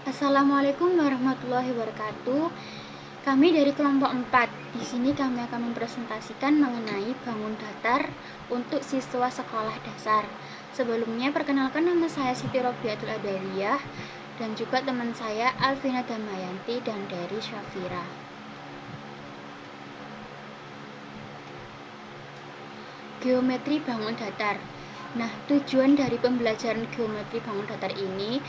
Assalamualaikum warahmatullahi wabarakatuh. Kami dari kelompok 4. Di sini kami akan mempresentasikan mengenai bangun datar untuk siswa sekolah dasar. Sebelumnya perkenalkan, nama saya Siti Robiatul Adawiyah dan juga teman saya Alvina Damayanti dan dari Syafira. Geometri bangun datar. Nah, tujuan dari pembelajaran geometri bangun datar ini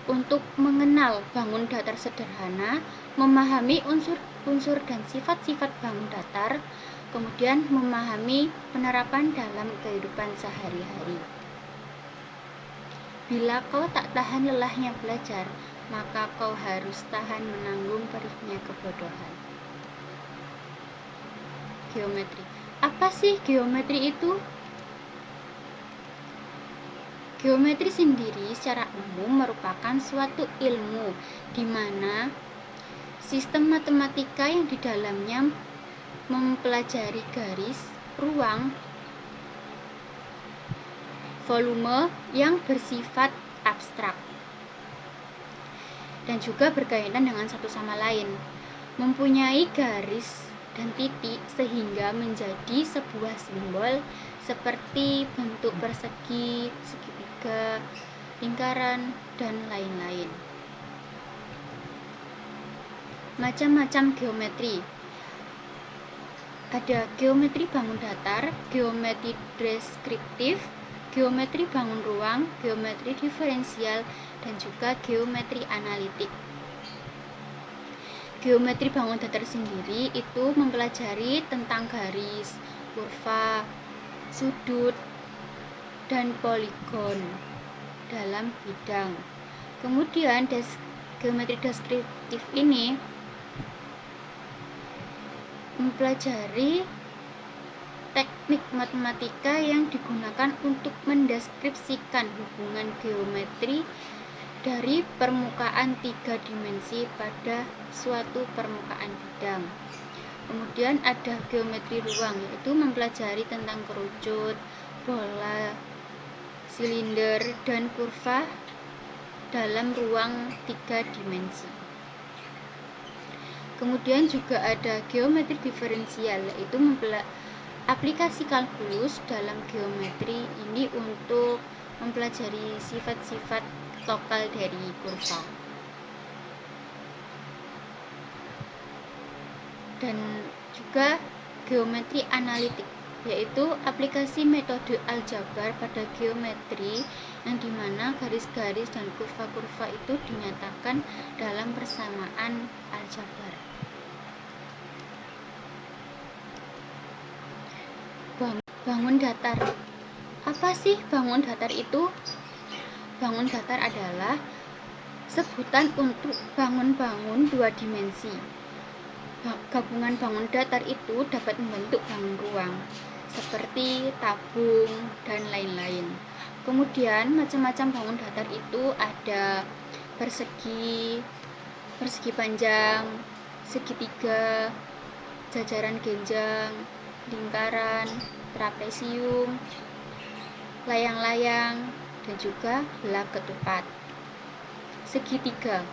untuk mengenal bangun datar sederhana, memahami unsur-unsur dan sifat-sifat bangun datar, kemudian memahami penerapan dalam kehidupan sehari-hari. Bila kau tak tahan lelahnya belajar, maka kau harus tahan menanggung perihnya kebodohan. Geometri. Apa sih geometri itu? Geometri sendiri secara umum merupakan suatu ilmu di mana sistem matematika yang di dalamnya mempelajari garis, ruang, volume yang bersifat abstrak dan juga berkaitan dengan satu sama lain, mempunyai garis dan titik sehingga menjadi sebuah simbol seperti bentuk persegi, segitiga, lingkaran, dan lain-lain. Macam-macam geometri. Ada geometri bangun datar, geometri deskriptif, geometri bangun ruang, geometri diferensial, dan juga geometri analitik. Geometri bangun datar sendiri itu mempelajari tentang garis, kurva, sudut, dan poligon dalam bidang. Kemudian geometri deskriptif ini mempelajari teknik matematika yang digunakan untuk mendeskripsikan hubungan geometri dari permukaan 3 dimensi pada suatu permukaan bidang. Kemudian ada geometri ruang, yaitu mempelajari tentang kerucut, bola, silinder, dan kurva dalam ruang 3 dimensi. Kemudian juga ada geometri diferensial, yaitu aplikasi kalkulus dalam geometri ini untuk mempelajari sifat-sifat lokal dari kurva. Dan juga geometri analitik, yaitu aplikasi metode aljabar pada geometri yang dimana garis-garis dan kurva-kurva itu dinyatakan dalam persamaan aljabar. Bangun datar. Apa sih bangun datar itu? Bangun datar adalah sebutan untuk bangun-bangun 2 dimensi. Gabungan bangun datar itu dapat membentuk bangun ruang seperti tabung dan lain-lain. Kemudian macam-macam bangun datar itu ada persegi, persegi panjang, segitiga, jajaran genjang, lingkaran, trapesium, layang-layang, dan juga belah ketupat. Segitiga.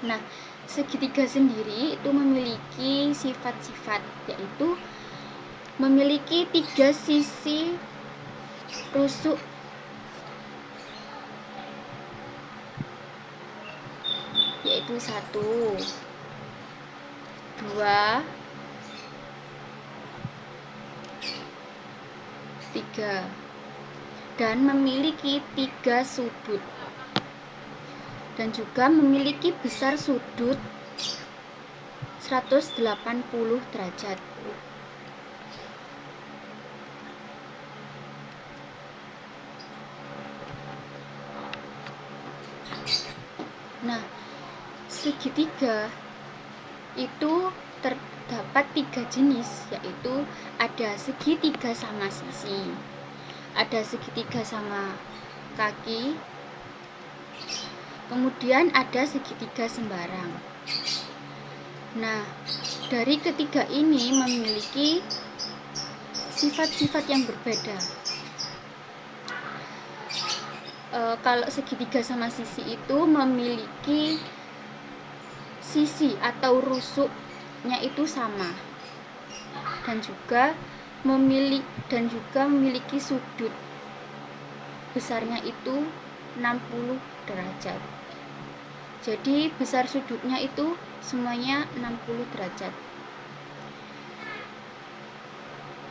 Nah, segitiga sendiri itu memiliki sifat-sifat, yaitu memiliki 3 sisi rusuk yaitu 1, 2, 3, dan memiliki 3 sudut dan juga memiliki besar sudut 180 derajat. Nah, segitiga itu terdapat 3 jenis, yaitu ada segitiga sama sisi, ada segitiga sama kaki, kemudian ada segitiga sembarang. Nah, dari ketiga ini memiliki sifat-sifat yang berbeda. kalau segitiga sama sisi itu memiliki sisi atau rusuknya itu sama, dan juga memiliki sudut besarnya itu 60 derajat. Jadi besar sudutnya itu semuanya 60 derajat.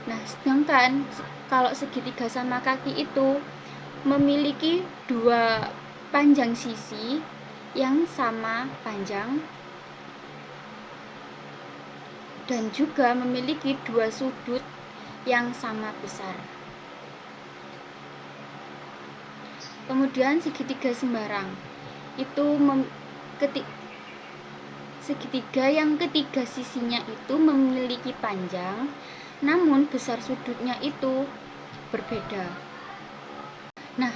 Nah, sedangkan kalau segitiga sama kaki itu memiliki dua panjang sisi yang sama panjang dan juga memiliki dua sudut yang sama besar. Kemudian segitiga sembarang itu segitiga yang ketiga sisinya itu memiliki panjang, namun besar sudutnya itu berbeda. Nah,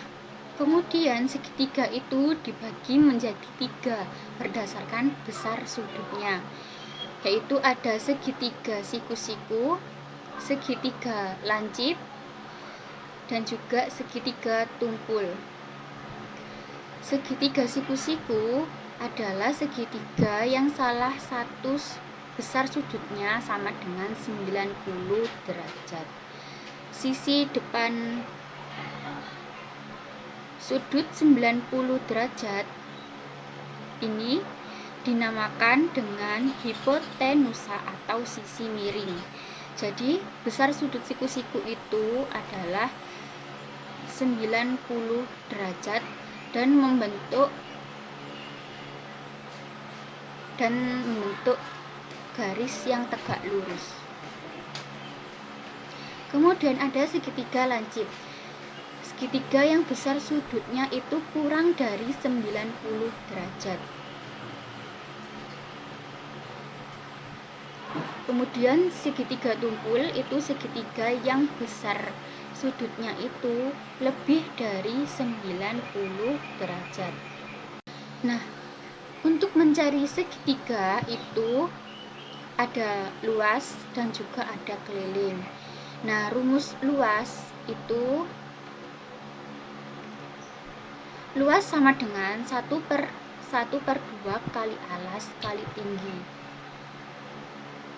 kemudian segitiga itu dibagi menjadi 3 berdasarkan besar sudutnya, yaitu ada segitiga siku-siku, segitiga lancip, dan juga segitiga tumpul. Segitiga siku-siku adalah segitiga yang salah satu besar sudutnya sama dengan 90 derajat. Sisi depan sudut 90 derajat ini dinamakan dengan hipotenusa atau sisi miring. Jadi besar sudut siku-siku itu adalah 90 derajat dan membentuk garis yang tegak lurus. Kemudian ada segitiga lancip. Segitiga yang besar sudutnya itu kurang dari 90 derajat. Kemudian segitiga tumpul itu segitiga yang besar sudutnya itu lebih dari 90 derajat. Nah, untuk mencari segitiga itu ada luas dan juga ada keliling. Nah, rumus luas itu luas sama dengan 1/2 kali alas kali tinggi.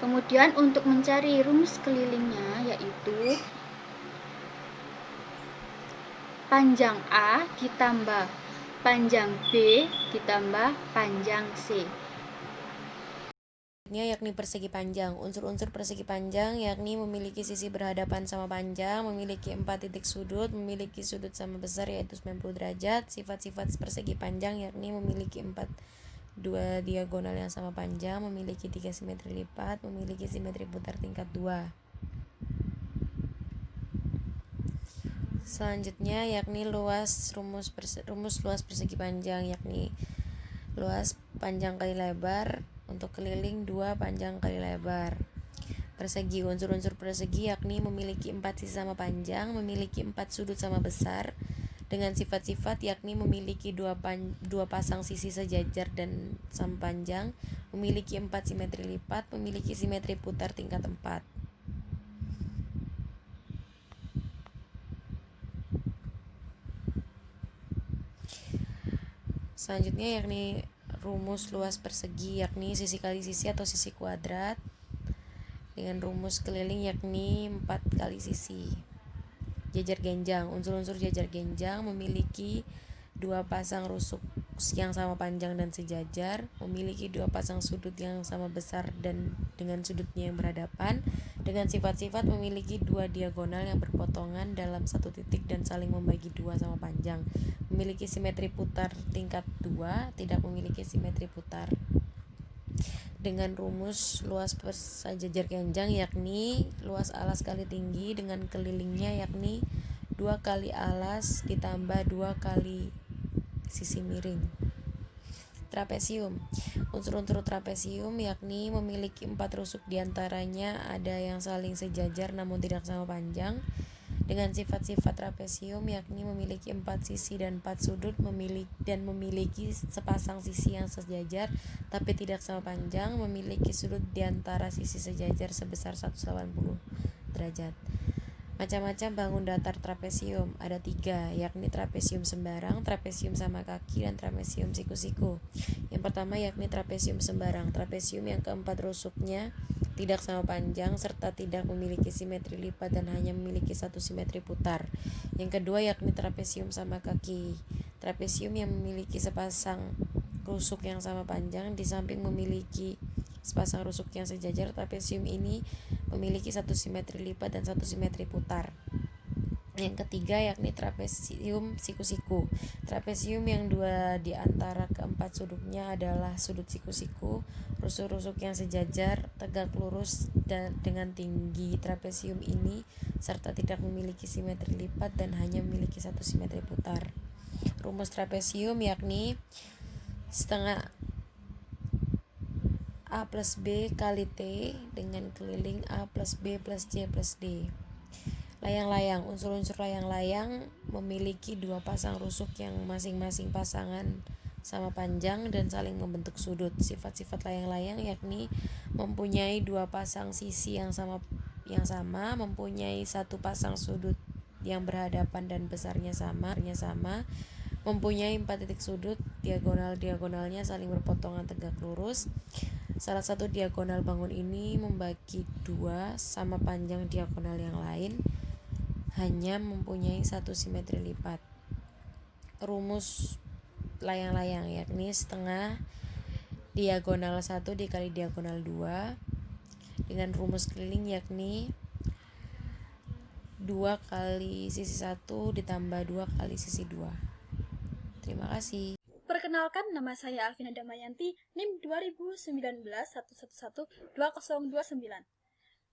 Kemudian untuk mencari rumus kelilingnya yaitu panjang A ditambah panjang B ditambah panjang C. Yakni persegi panjang. Unsur-unsur persegi panjang yakni memiliki sisi berhadapan sama panjang, memiliki 4 titik sudut, memiliki sudut sama besar yaitu 90 derajat. Sifat-sifat persegi panjang yakni memiliki 2 diagonal yang sama panjang, memiliki 3 simetri lipat, memiliki simetri putar tingkat 2. Selanjutnya yakni rumus luas persegi panjang yakni luas panjang kali lebar, untuk keliling 2 panjang kali lebar. Persegi, unsur-unsur persegi yakni memiliki 4 sisi sama panjang, memiliki 4 sudut sama besar, dengan sifat-sifat yakni memiliki 2 pasang sisi sejajar dan sama panjang, memiliki 4 simetri lipat, memiliki simetri putar tingkat 4. Selanjutnya yakni rumus luas persegi yakni sisi kali sisi atau sisi kuadrat, dengan rumus keliling yakni 4 kali sisi. Jajar genjang, unsur-unsur jajar genjang memiliki 2 pasang rusuk yang sama panjang dan sejajar, memiliki 2 pasang sudut yang sama besar dan dengan sudutnya yang berhadapan, dengan sifat-sifat memiliki 2 diagonal yang berpotongan dalam satu titik dan saling membagi 2 sama panjang, memiliki simetri putar tingkat 2, tidak memiliki simetri putar. Dengan rumus luas jajar genjang yakni luas alas kali tinggi dengan kelilingnya yakni 2 kali alas ditambah 2 kali sisi miring. Trapesium, unsur-unsur trapesium yakni memiliki 4 rusuk, diantaranya ada yang saling sejajar namun tidak sama panjang, dengan sifat-sifat trapesium yakni memiliki 4 sisi dan 4 sudut, memiliki sepasang sisi yang sejajar tapi tidak sama panjang, memiliki sudut di antara sisi sejajar sebesar 180 derajat. Macam-macam bangun datar trapesium ada 3, yakni trapesium sembarang, trapesium sama kaki, dan trapesium siku-siku. Yang pertama yakni trapesium sembarang. Trapesium yang keempat rusuknya tidak sama panjang serta tidak memiliki simetri lipat dan hanya memiliki satu simetri putar. Yang kedua yakni trapesium sama kaki. Trapesium yang memiliki sepasang rusuk yang sama panjang di samping memiliki sepasang rusuk yang sejajar. Trapesium ini memiliki satu simetri lipat dan satu simetri putar. Yang ketiga yakni trapesium siku-siku. Trapesium yang dua di antara keempat sudutnya adalah sudut siku-siku, rusuk-rusuk yang sejajar, tegak lurus dan dengan tinggi. Trapesium ini serta tidak memiliki simetri lipat dan hanya memiliki satu simetri putar. Rumus trapesium yakni setengah A plus B kali T dengan keliling A plus B plus C plus D. Layang-layang. Unsur-unsur layang-layang memiliki 2 pasang rusuk yang masing-masing pasangan sama panjang dan saling membentuk sudut. Sifat-sifat layang-layang yakni mempunyai 2 pasang sisi yang sama, mempunyai 1 pasang sudut yang berhadapan dan besarnya sama, mempunyai 4 titik sudut, diagonal-diagonalnya saling berpotongan tegak lurus. Salah satu diagonal bangun ini membagi 2 sama panjang diagonal yang lain, hanya mempunyai 1 simetri lipat. Rumus layang-layang yakni setengah diagonal 1 dikali diagonal 2 dengan rumus keliling yakni 2 kali sisi 1 ditambah 2 kali sisi 2. Terima kasih. Perkenalkan, nama saya Alvina Damayanti, NIM 2019111229.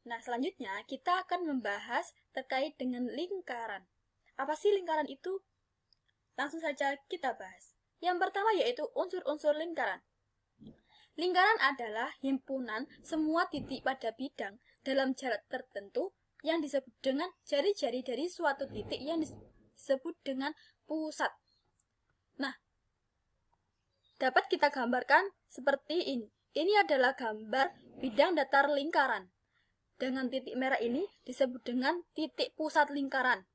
Nah, selanjutnya kita akan membahas terkait dengan lingkaran. Apa sih lingkaran itu? Langsung saja kita bahas. Yang pertama yaitu unsur-unsur lingkaran. Lingkaran adalah himpunan semua titik pada bidang dalam jarak tertentu yang disebut dengan jari-jari dari suatu titik yang disebut dengan pusat. Nah, dapat kita gambarkan seperti ini. Ini adalah gambar bidang datar lingkaran. Dengan titik merah ini disebut dengan titik pusat lingkaran.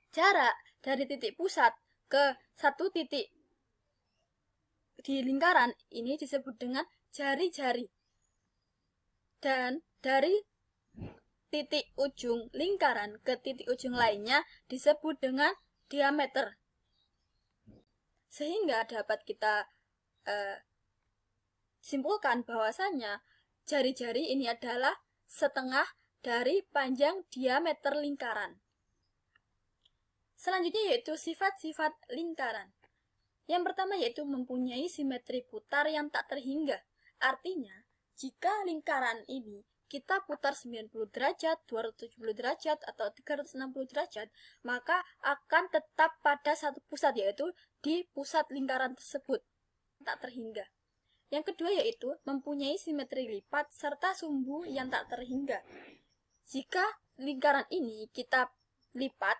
Jarak dari titik pusat ke satu titik di lingkaran ini disebut dengan jari-jari. Dan dari titik ujung lingkaran ke titik ujung lainnya disebut dengan diameter. Sehingga dapat kita simpulkan bahwasannya jari-jari ini adalah setengah dari panjang diameter lingkaran. Selanjutnya yaitu sifat-sifat lingkaran. Yang pertama yaitu mempunyai simetri putar yang tak terhingga. Artinya, jika lingkaran ini kita putar 90 derajat, 270 derajat, atau 360 derajat, maka akan tetap pada satu pusat, yaitu di pusat lingkaran tersebut, tak terhingga. Yang kedua yaitu mempunyai simetri lipat serta sumbu yang tak terhingga. Jika lingkaran ini kita lipat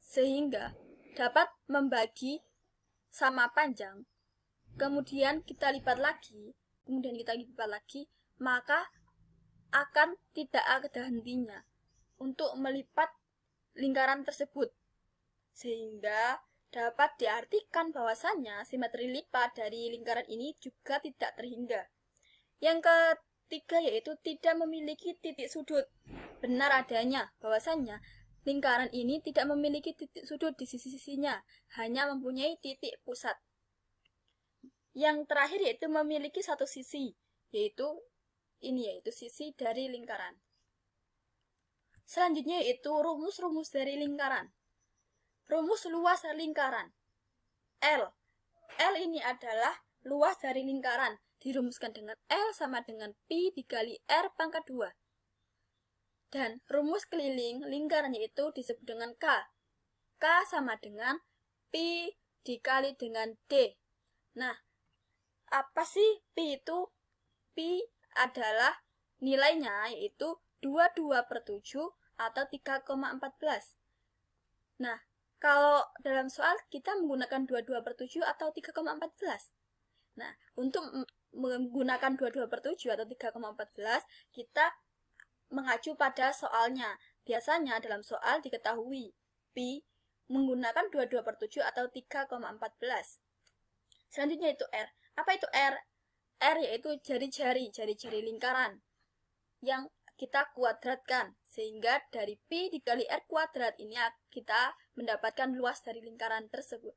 sehingga dapat membagi sama panjang, kemudian kita lipat lagi, maka akan tidak ada hentinya untuk melipat lingkaran tersebut. Sehingga dapat diartikan bahwasannya simetri lipat dari lingkaran ini juga tidak terhingga. Yang ketiga yaitu tidak memiliki titik sudut. Benar adanya bahwasannya lingkaran ini tidak memiliki titik sudut di sisi-sisinya, hanya mempunyai titik pusat. Yang terakhir yaitu memiliki satu sisi, yaitu sisi dari lingkaran. Selanjutnya yaitu rumus-rumus dari lingkaran. Rumus luas lingkaran. L. L ini adalah luas dari lingkaran, dirumuskan dengan L sama dengan Pi dikali R pangkat 2. Dan rumus keliling lingkaran yaitu disebut dengan K. K sama dengan Pi dikali dengan D. Nah, apa sih Pi itu? Pi adalah nilainya yaitu 22/7 atau 3,14. Nah, kalau dalam soal kita menggunakan 22/7 atau 3,14. Nah, untuk menggunakan 22/7 atau 3,14, kita mengacu pada soalnya. Biasanya dalam soal diketahui pi menggunakan 22/7 atau 3,14. Selanjutnya itu R. Apa itu R? R yaitu jari-jari lingkaran yang kita kuadratkan, sehingga dari pi dikali R kuadrat ini kita mendapatkan luas dari lingkaran tersebut.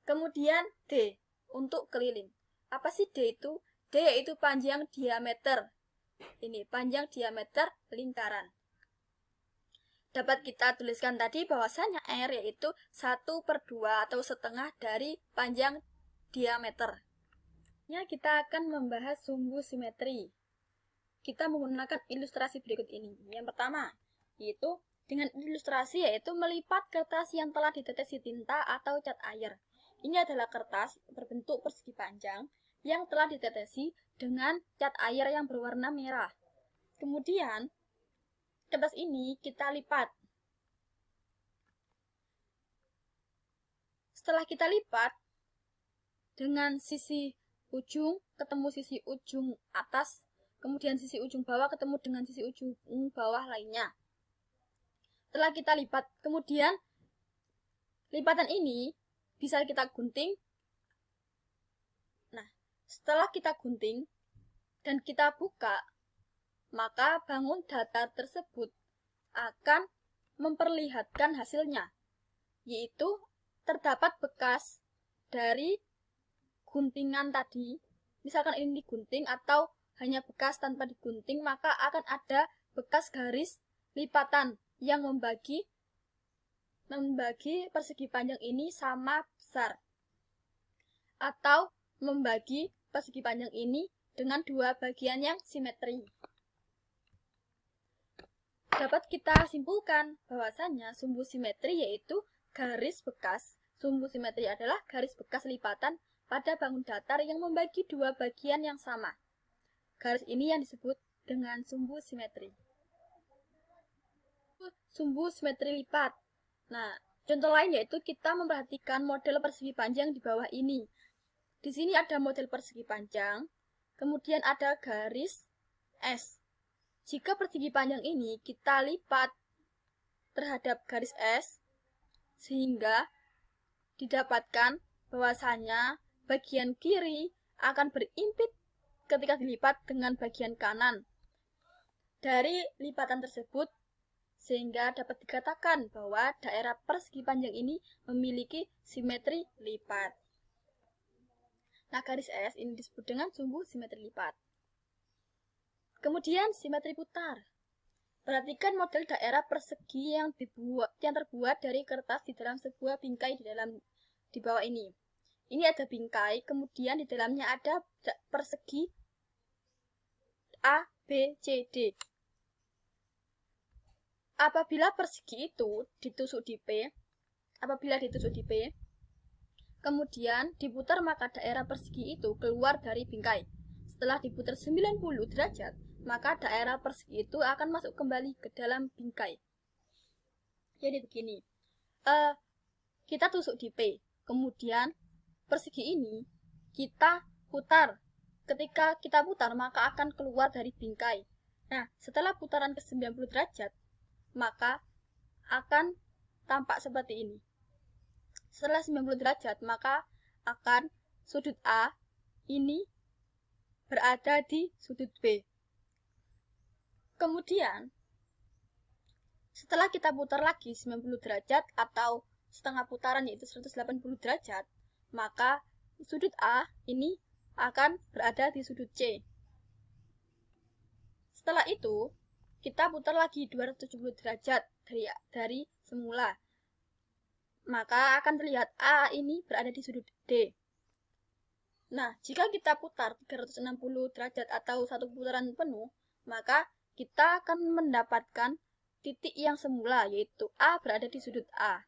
Kemudian D untuk keliling. Apa sih D itu? D yaitu panjang diameter. Ini panjang diameter lingkaran. Dapat kita tuliskan tadi bahwasanya R yaitu 1/2 atau setengah dari panjang diameter. Kita akan membahas sumbu simetri. Kita menggunakan ilustrasi berikut ini. Yang pertama, yaitu dengan ilustrasi yaitu melipat kertas yang telah ditetesi tinta atau cat air. Ini adalah kertas berbentuk persegi panjang yang telah ditetesi dengan cat air yang berwarna merah. Kemudian, kertas ini kita lipat. Setelah kita lipat, dengan sisi ujung ketemu sisi ujung atas, kemudian sisi ujung bawah ketemu dengan sisi ujung bawah lainnya. Setelah kita lipat, kemudian lipatan ini bisa kita gunting. Nah, setelah kita gunting dan kita buka, maka bangun datar tersebut akan memperlihatkan hasilnya, yaitu terdapat bekas dari guntingan tadi. Misalkan ini digunting atau hanya bekas tanpa digunting, maka akan ada bekas garis lipatan yang membagi persegi panjang ini sama besar, atau membagi persegi panjang ini dengan dua bagian yang simetri. Dapat kita simpulkan bahwasanya sumbu simetri yaitu garis bekas. Sumbu simetri adalah garis bekas lipatan pada bangun datar yang membagi dua bagian yang sama. Garis ini yang disebut dengan sumbu simetri. Sumbu simetri lipat. Nah, contoh lain yaitu kita memperhatikan model persegi panjang di bawah ini. Di sini ada model persegi panjang, kemudian ada garis S. Jika persegi panjang ini kita lipat terhadap garis S, sehingga didapatkan bahwasanya bagian kiri akan berimpit ketika dilipat dengan bagian kanan dari lipatan tersebut, sehingga dapat dikatakan bahwa daerah persegi panjang ini memiliki simetri lipat. Nah, garis S ini disebut dengan sumbu simetri lipat. Kemudian simetri putar. Perhatikan model daerah persegi yang terbuat dari kertas di dalam sebuah bingkai di bawah ini. Ini ada bingkai, kemudian di dalamnya ada persegi A, B, C, D. Apabila persegi itu ditusuk di P, kemudian diputar, maka daerah persegi itu keluar dari bingkai. Setelah diputar 90 derajat, maka daerah persegi itu akan masuk kembali ke dalam bingkai. Jadi begini, kita tusuk di P, kemudian persegi ini kita putar. Ketika kita putar, maka akan keluar dari bingkai. Nah, setelah putaran ke 90 derajat, maka akan tampak seperti ini. Setelah 90 derajat, maka akan sudut A ini berada di sudut B. Kemudian, setelah kita putar lagi 90 derajat atau setengah putaran yaitu 180 derajat, maka sudut A ini akan berada di sudut C. Setelah itu, kita putar lagi 270 derajat dari semula. Maka akan terlihat A ini berada di sudut D. Nah, jika kita putar 360 derajat atau satu putaran penuh, maka kita akan mendapatkan titik yang semula, yaitu A berada di sudut A.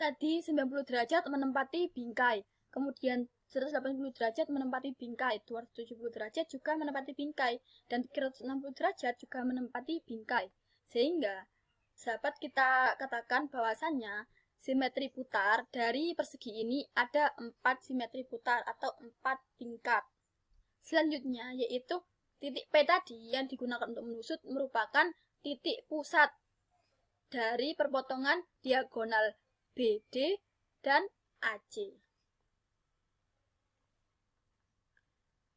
Tadi 90 derajat menempati bingkai, kemudian 180 derajat menempati bingkai, 270 derajat juga menempati bingkai, dan 360 derajat juga menempati bingkai. Sehingga dapat kita katakan bahwasannya simetri putar dari persegi ini ada 4 simetri putar atau 4 tingkat. Selanjutnya yaitu Titik P tadi yang digunakan untuk menusuk merupakan titik pusat dari perpotongan diagonal BD dan AC.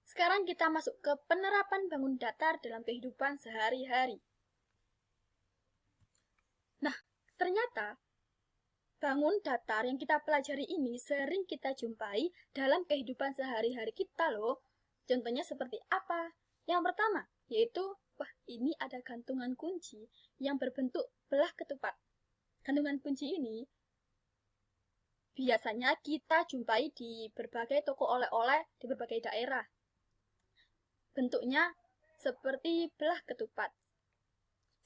Sekarang kita masuk ke penerapan bangun datar dalam kehidupan sehari-hari. Nah, ternyata bangun datar yang kita pelajari ini sering kita jumpai dalam kehidupan sehari-hari kita loh. Contohnya seperti apa? Yang pertama, yaitu, ini ada gantungan kunci yang berbentuk belah ketupat. Gantungan kunci ini biasanya kita jumpai di berbagai toko oleh-oleh di berbagai daerah. Bentuknya seperti belah ketupat.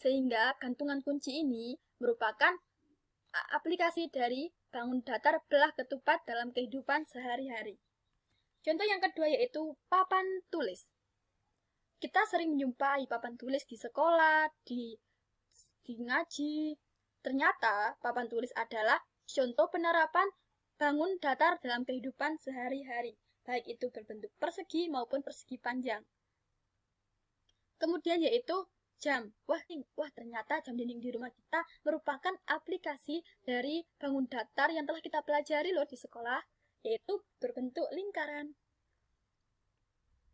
Sehingga gantungan kunci ini merupakan aplikasi dari bangun datar belah ketupat dalam kehidupan sehari-hari. Contoh yang kedua yaitu papan tulis. Kita sering menjumpai papan tulis di sekolah, di ngaji. Ternyata papan tulis adalah contoh penerapan bangun datar dalam kehidupan sehari-hari, baik itu berbentuk persegi maupun persegi panjang. Kemudian yaitu jam. Wah, ternyata jam dinding di rumah kita merupakan aplikasi dari bangun datar yang telah kita pelajari loh di sekolah, yaitu berbentuk lingkaran.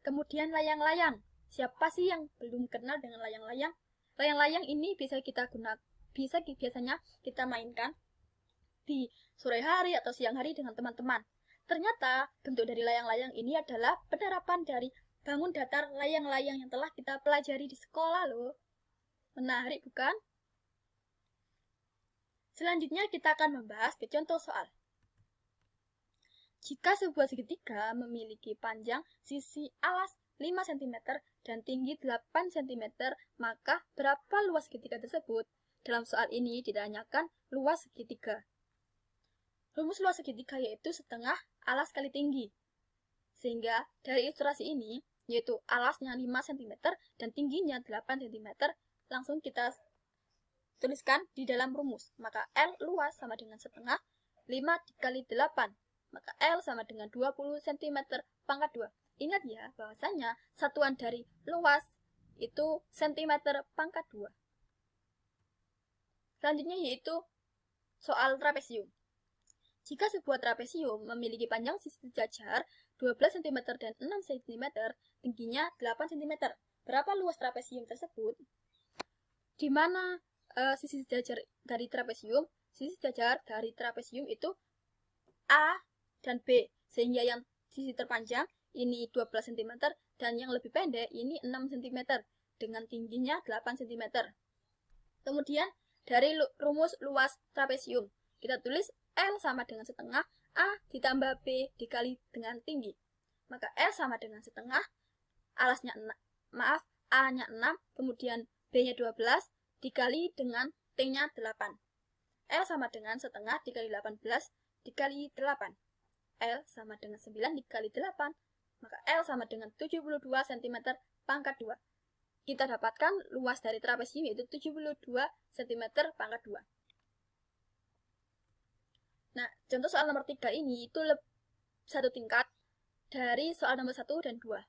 Kemudian layang-layang. Siapa sih yang belum kenal dengan layang-layang? Layang-layang ini biasanya kita mainkan di sore hari atau siang hari dengan teman-teman. Ternyata bentuk dari layang-layang ini adalah penerapan dari bangun datar layang-layang yang telah kita pelajari di sekolah loh. Menarik bukan? Selanjutnya kita akan membahas ke contoh soal. Jika sebuah segitiga memiliki panjang sisi alas 5 cm dan tinggi 8 cm, maka berapa luas segitiga tersebut? Dalam soal ini ditanyakan luas segitiga. Rumus luas segitiga yaitu setengah alas kali tinggi. Sehingga dari ilustrasi ini, yaitu alasnya 5 cm dan tingginya 8 cm, langsung kita tuliskan di dalam rumus. Maka L luas sama dengan setengah 5 dikali 8. Maka L sama dengan 20 cm pangkat 2. Ingat ya, bahwasanya satuan dari luas itu cm pangkat 2. Selanjutnya yaitu soal trapesium. Jika sebuah trapesium memiliki panjang sisi sejajar 12 cm dan 6 cm, tingginya 8 cm. Berapa luas trapesium tersebut? Di mana sisi sejajar dari trapesium? Sisi sejajar dari trapesium itu A dan B. Sehingga yang sisi terpanjang ini 12 cm dan yang lebih pendek ini 6 cm dengan tingginya 8 cm. Kemudian dari rumus luas trapesium, kita tulis L sama dengan setengah A ditambah B dikali dengan tinggi. Maka L sama dengan setengah, alasnya A-nya 6, kemudian B-nya 12 dikali dengan T-nya 8. L sama dengan setengah dikali 18 dikali 8. L sama dengan 9 dikali 8. Maka L sama dengan 72 cm pangkat 2. Kita dapatkan luas dari trapesium yaitu 72 cm pangkat 2. Nah, contoh soal nomor 3 ini itu satu tingkat dari soal nomor 1 dan 2.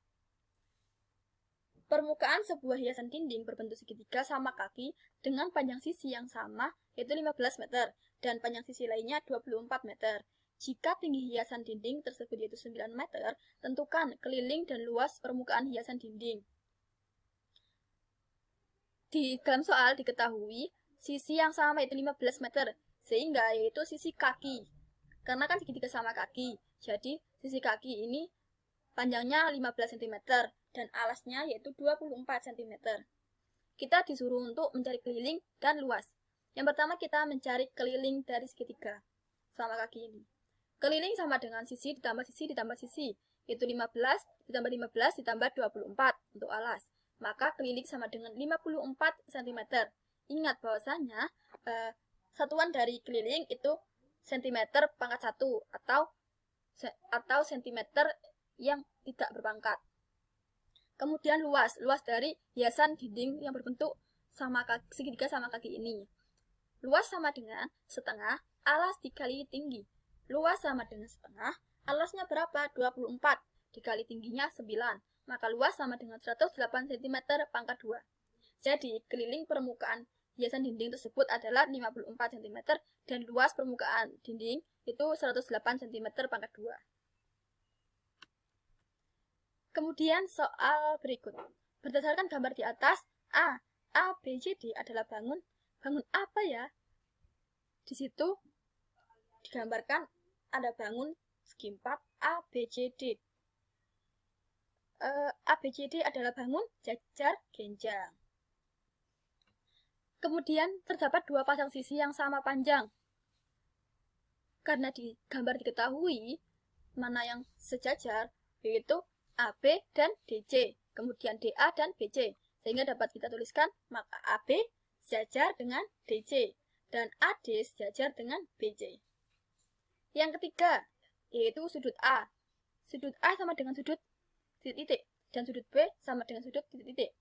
Permukaan sebuah hiasan dinding berbentuk segitiga sama kaki dengan panjang sisi yang sama yaitu 15 meter dan panjang sisi lainnya 24 meter. Jika tinggi hiasan dinding tersebut yaitu 9 meter, tentukan keliling dan luas permukaan hiasan dinding. Di dalam soal diketahui sisi yang sama yaitu 15 meter, sehingga yaitu sisi kaki. Karena kan segitiga sama kaki, jadi sisi kaki ini panjangnya 15 cm dan alasnya yaitu 24 cm. Kita disuruh untuk mencari keliling dan luas. Yang pertama kita mencari keliling dari segitiga sama kaki ini. Keliling sama dengan sisi ditambah sisi ditambah sisi, yaitu 15 ditambah 15 ditambah 24 untuk alas. Maka keliling sama dengan 54 cm. Ingat bahwasanya satuan dari keliling itu cm pangkat 1 atau cm yang tidak berpangkat. Kemudian luas dari hiasan dinding yang berbentuk segitiga sama kaki ini. Luas sama dengan setengah alas dikali tinggi. Luas sama dengan setengah, alasnya berapa? 24 dikali tingginya 9. maka luas sama dengan 108 cm pangkat 2. Jadi, keliling permukaan hiasan dinding tersebut adalah 54 cm dan luas permukaan dinding itu 108 cm pangkat 2. Kemudian soal berikut. Berdasarkan gambar di atas, A, B, C, D adalah bangun apa ya? Di situ digambarkan ada bangun segi 4 A, B, C, D. A, B, C, D adalah bangun jajar genjang. Kemudian terdapat dua pasang sisi yang sama panjang. Karena di gambar diketahui mana yang sejajar, yaitu AB dan DC, kemudian DA dan BC. Sehingga dapat kita tuliskan, maka AB sejajar dengan DC, dan AD sejajar dengan BC. Yang ketiga, yaitu sudut A. Sudut A sama dengan sudut titik, dan sudut B sama dengan sudut titik.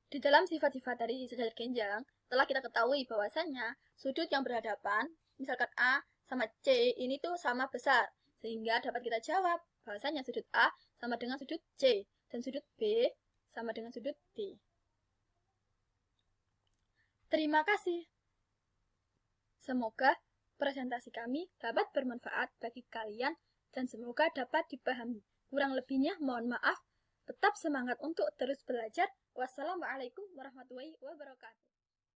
Di dalam sifat-sifat dari sejajar genjang, telah kita ketahui bahwasannya sudut yang berhadapan, misalkan A sama C, ini tuh sama besar. Sehingga dapat kita jawab bahwasannya sudut A sama dengan sudut C, dan sudut B sama dengan sudut D. Terima kasih. Semoga presentasi kami dapat bermanfaat bagi kalian dan semoga dapat dipahami. Kurang lebihnya mohon maaf. Tetap semangat untuk terus belajar. Wassalamualaikum warahmatullahi wabarakatuh.